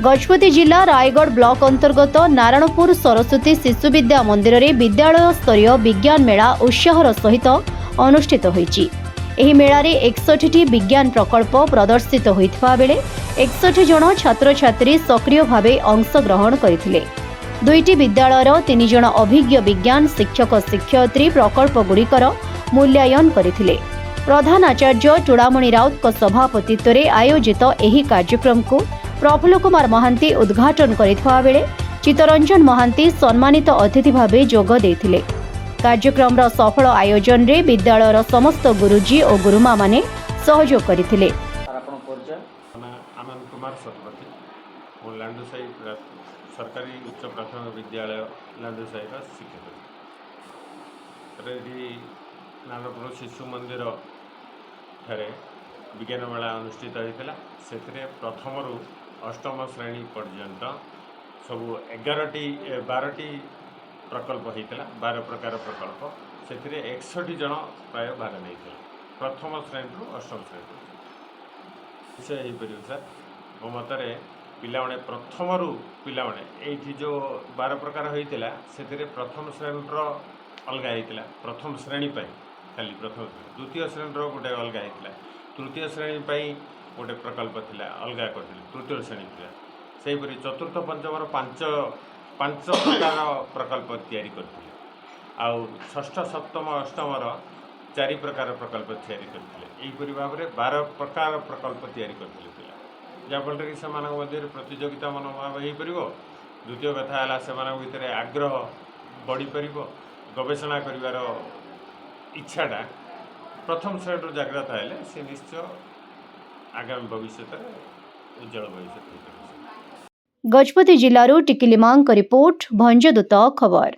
गजपति जिला रायगढ़ ब्लॉक अंतर्गत नारायणपुर सरस्वती शिशु विद्या मंदिर में विद्यालय स्तरीय विज्ञान मेला उत्साहर सहित अनुष्ठित होईची। एही मेला रे 61टी विज्ञान प्रकल्प प्रदर्शित होइतबा बेले 61 जन छात्र छात्री सक्रिय भावे अंशग्रहण करथिले। दुईटी विद्यालयर 3 जन अभिज्ञ विज्ञान शिक्षक शिक्षयित्री प्रकल्प गुड़िकर मूल्यांकन करथिले। प्रधान आचार्य चूड़ामणि राउत सभापतित्व में आयोजित एही कार्यक्रम को प्रफुल्ल कुमार महांती उद्घाटन करथिबा बेले चित्तरंजन महांती सम्मानित अतिथि भावे जोग देथिले। कार्यक्रम सफल आयोजन रे विद्यालयर समस्त गुरुजी और गुरुमा माने सहयोग करथिले। आनंद कुमार शतपथी और लांडुसाई सरकारी उच्च प्राथमिक विद्यालय लांडुसाई शिक्षक। नारायणपुर शिशु मंदिर ठारे विज्ञान मेला अनुष्ठित होता से प्रथम रु अष्टम श्रेणी पर्यंत सब 12टी प्रकल्प होता 12 प्रकार प्रकल्प से 61 जन प्राय भाग नहीं प्रथम श्रेणी रु अष्टम श्रेणी विषय हो पार सर मो मतरे पिलाने प्रथम रु पिलाने ये जो 12 प्रकार होता से प्रथम श्रेणी अलग होता प्रथम श्रेणी खाली प्रथम श्रेणी द्वितीय श्रेणी गोटे अलग होता तृतीय श्रेणी गोटे प्रकल्प थिला अलग कर तृतीय श्रेणी थिला सेहीपरि चतुर्थ पंचम पांच प्रकार प्रकल्प तैयारी करथिले आउ षष्ठ सप्तम अष्टम 4 प्रकार प्रकल्प तैयारी करथिले एहीपरि भाव में 12 प्रकार प्रकल्प तैयारी करथिले पिला जाफल कि से मध्य प्रतियोगिता मनोभाव हो पार। द्वितीय कथा है से भितर आग्रह बढ़ी पार गवेषणा कर इच्छाटा प्रथम श्रेणी जागृत है सी निश्चय आगामी भविष्य उज्जवल भविष्य। गजपति जिल्लारू टिकिली मांग रिपोर्ट भंजदूत खबर।